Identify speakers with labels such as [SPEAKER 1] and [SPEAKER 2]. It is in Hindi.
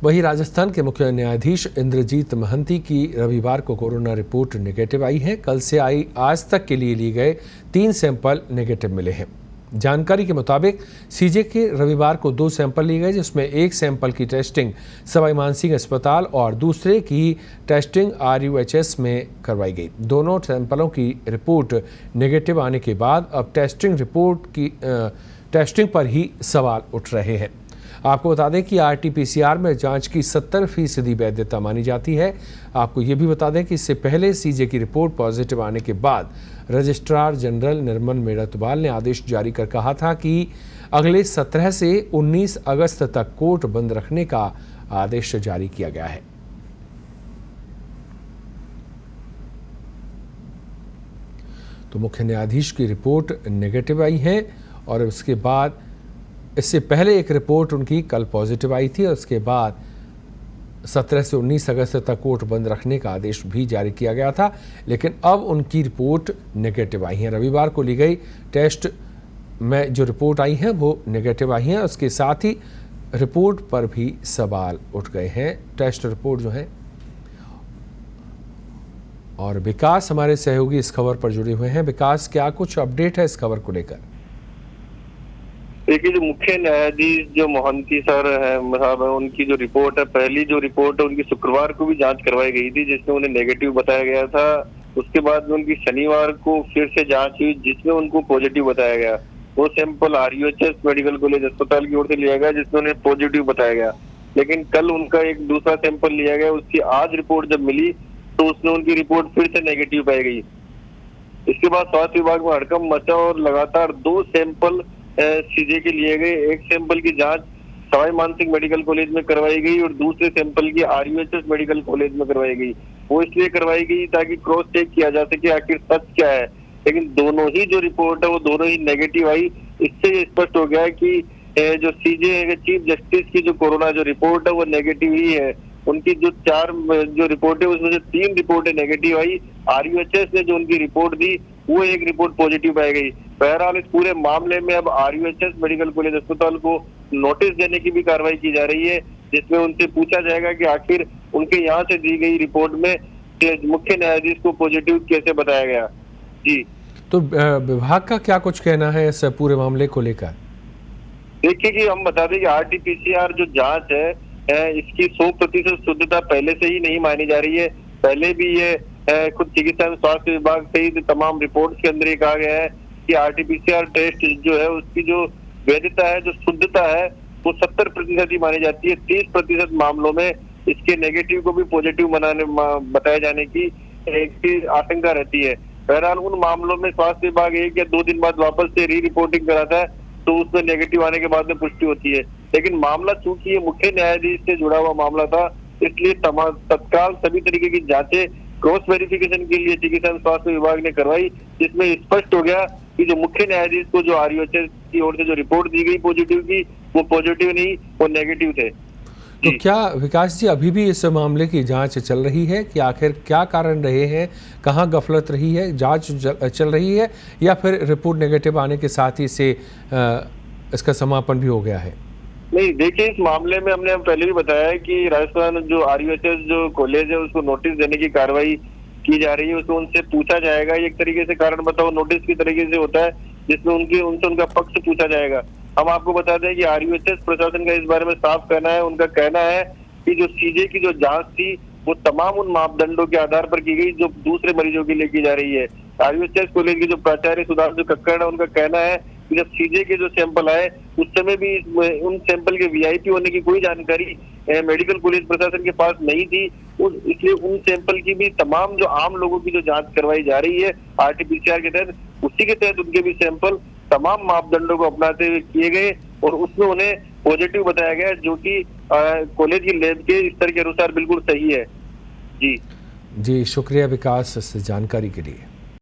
[SPEAKER 1] वहीं राजस्थान के मुख्य न्यायाधीश इंद्रजीत महंती की रविवार को कोरोना रिपोर्ट नेगेटिव आई है। कल से आई आज तक के लिए गए 3 सैंपल नेगेटिव मिले हैं। जानकारी के मुताबिक सीजे के रविवार को 2 सैंपल लिए गए, जिसमें एक सैंपल की टेस्टिंग सवाई मानसिंह अस्पताल और दूसरे की टेस्टिंग RUHS में करवाई गई। दोनों सैंपलों की रिपोर्ट नेगेटिव आने के बाद अब टेस्टिंग पर ही सवाल उठ रहे हैं। आपको बता दें कि RT-PCR में जांच की 70% वैधता मानी जाती है। आपको ये भी बता दें कि इससे पहले सीजे की रिपोर्ट पॉजिटिव आने के बाद रजिस्ट्रार जनरल निर्मल मेड़तवाल ने आदेश जारी कर कहा था कि अगले 17 से 19 अगस्त तक कोर्ट बंद रखने का आदेश जारी किया गया है। तो मुख्य न्यायाधीश की रिपोर्ट नेगेटिव आई है और उसके बाद इससे पहले एक रिपोर्ट उनकी कल पॉजिटिव आई थी और उसके बाद 17 से 19 अगस्त तक कोर्ट बंद रखने का आदेश भी जारी किया गया था, लेकिन अब उनकी रिपोर्ट नेगेटिव आई है। रविवार को ली गई टेस्ट में जो रिपोर्ट आई है वो नेगेटिव आई है। उसके साथ ही रिपोर्ट पर भी सवाल उठ गए हैं, टेस्ट रिपोर्ट जो है। और विकास हमारे सहयोगी इस खबर पर जुड़े हुए हैं। विकास, क्या कुछ अपडेट है इस खबर को लेकर?
[SPEAKER 2] देखिए, जो मुख्य न्यायाधीश जो मोहंती सर है साहब, उनकी जो रिपोर्ट है, पहली जो रिपोर्ट है उनकी शुक्रवार को भी जांच करवाई गई थी, जिसमें उन्हें नेगेटिव बताया गया था। उसके बाद में उनकी शनिवार को फिर से जांच हुई, जिसमें उनको पॉजिटिव बताया गया। वो सैंपल RUHS मेडिकल कॉलेज अस्पताल की ओर से लिया गया, जिसमें उन्हें पॉजिटिव बताया गया। लेकिन कल उनका एक दूसरा सैंपल लिया गया, उसकी आज रिपोर्ट जब मिली तो उसमें उनकी रिपोर्ट फिर से नेगेटिव पाई गई। इसके बाद स्वास्थ्य विभाग में हड़कंप मचा और लगातार 2 सैंपल सीजे के लिए गए। एक सैंपल की जांच सवाई मानसिंह मेडिकल कॉलेज में करवाई गई और दूसरे सैंपल की RUHS मेडिकल कॉलेज में करवाई गई। वो इसलिए करवाई गई ताकि क्रॉस चेक किया जा सके आखिर सच क्या है। लेकिन दोनों ही जो रिपोर्ट है वो दोनों ही नेगेटिव आई। इससे ये स्पष्ट हो गया कि जो सीजे चीफ जस्टिस की जो कोरोना जो रिपोर्ट है वो नेगेटिव ही है। उनकी जो 4 जो रिपोर्ट है उसमें से 3 रिपोर्टें नेगेटिव आई। RUHS ने जो उनकी रिपोर्ट दी वो एक रिपोर्ट पॉजिटिव पाई गई। बहरहाल इस पूरे मामले में अब RUHS मेडिकल कॉलेज अस्पताल को नोटिस देने की भी कार्रवाई की जा रही है, जिसमें उनसे पूछा जाएगा कि आखिर उनके यहाँ से दी गई रिपोर्ट में मुख्य न्यायाधीश को पॉजिटिव कैसे बताया गया। जी, तो
[SPEAKER 1] विभाग का क्या कुछ कहना है इस पूरे मामले को लेकर?
[SPEAKER 2] देखिए कि हम बता दें कि RT-PCR जो जांच है इसकी 100% शुद्धता पहले से ही नहीं मानी जा रही है। पहले भी ये खुद चिकित्सा एवं स्वास्थ्य विभाग सहित तमाम रिपोर्ट्स के अंदर ये कहा गया है कि RT-PCR टेस्ट जो है उसकी जो वैधता है, जो शुद्धता है वो 70% ही मानी जाती है। 30% मामलों में इसके नेगेटिव को भी पॉजिटिव बताए जाने की आशंका रहती है। बहरहाल उन मामलों में स्वास्थ्य विभाग 1 या 2 दिन बाद वापस से रिपोर्टिंग कराता है तो उसमें नेगेटिव आने के बाद में पुष्टि होती है। लेकिन मामला चूंकि ये मुख्य न्यायाधीश से जुड़ा हुआ मामला था, इसलिए तत्काल सभी तरीके की जांचें क्रॉस वेरिफिकेशन के लिए चिकित्सा एवं स्वास्थ्य विभाग ने करवाई, जिसमें स्पष्ट हो गया कि जो मुख्य न्यायाधीश को जो RUHS की ओर से जो रिपोर्ट दी गई पॉजिटिव की, वो पॉजिटिव नहीं, वो नेगेटिव थे।
[SPEAKER 1] तो क्या विकास जी अभी भी इस मामले की जांच चल रही है कि आखिर क्या कारण रहे हैं, कहां गफलत रही है, जांच चल रही है या फिर रिपोर्ट नेगेटिव आने के साथ ही से इसका समापन भी हो गया है?
[SPEAKER 2] नहीं, देखिए, इस मामले में हमने पहले भी बताया है कि राजस्थान जो RUHS जो कॉलेज है उसको नोटिस देने की कार्रवाई की जा रही है। उसको उनसे पूछा जाएगा, एक तरीके से कारण बताओ नोटिस की तरीके से होता है, जिसमें उनसे उनका पक्ष पूछा जाएगा। हम आपको बता दें कि RUHS प्रशासन का इस बारे में साफ कहना है। उनका कहना है कि जो सीजे की जो जांच थी वो तमाम उन मापदंडों के आधार पर की गई जो दूसरे मरीजों के लिए की जा रही है। RUHS कॉलेज के जो प्राचार्य सुधांशु कक्कड़ है, उनका कहना है कि जब सीजे के जो सैंपल आए उस समय भी उन सैंपल के VIP होने की कोई जानकारी मेडिकल कॉलेज प्रशासन के पास नहीं थी। इसलिए उन सैंपल की भी तमाम जो आम लोगों की जो जांच करवाई जा रही है RT-PCR के तहत, उसी के तहत उनके भी सैंपल तमाम मापदंडों को अपनाते हुए किए गए और उसमें उन्हें पॉजिटिव बताया गया, जो कि कॉलेज की लैब के स्तर के अनुसार बिल्कुल सही है। जी,
[SPEAKER 1] शुक्रिया विकास इस जानकारी के लिए।